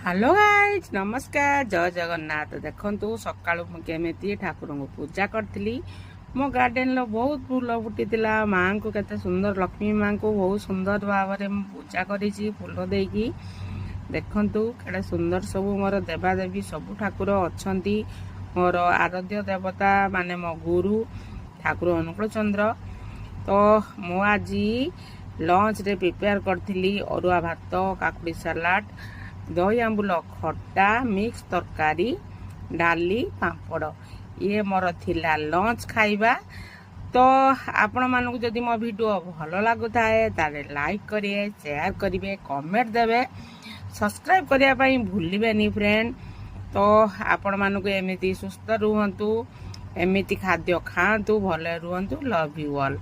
Hello guys नमस्कार जय जगन्नाथ देखु सका केमी ठाकुर को पूजा करी मो गार्डेन बहुत फूल फुटी माँ को केते सुंदर लक्ष्मी माँ को बहुत सुंदर भाव में पूजा करी फूल देकी देखु केड़े सुंदर सब मोर देवादेवी सब ठाकुर अच्छा मोर आराध्य देवता माने मो गुरु ठाकुर अनुकूल चंद्र। तो मु आज लंच रे प्रिपेयर करी अरुआ भात काकुड़ी सलाड दही आंबुल खट्टा मिक्स तरकारी डाली पापड़ ये मोर थिला लंच खाइबा। तो आपण मानक जदि मो वीडियो भल लगुता है ताले लाइक करिए शेयर करिवे कमेंट देवे सब्सक्राइब करिया पई भूलिबेनी फ्रेंड। तो आपण मानक एमिति सुस्थ रुहंतु एमिति खाद्य खांतु भले रुहंतु लव यू ऑल।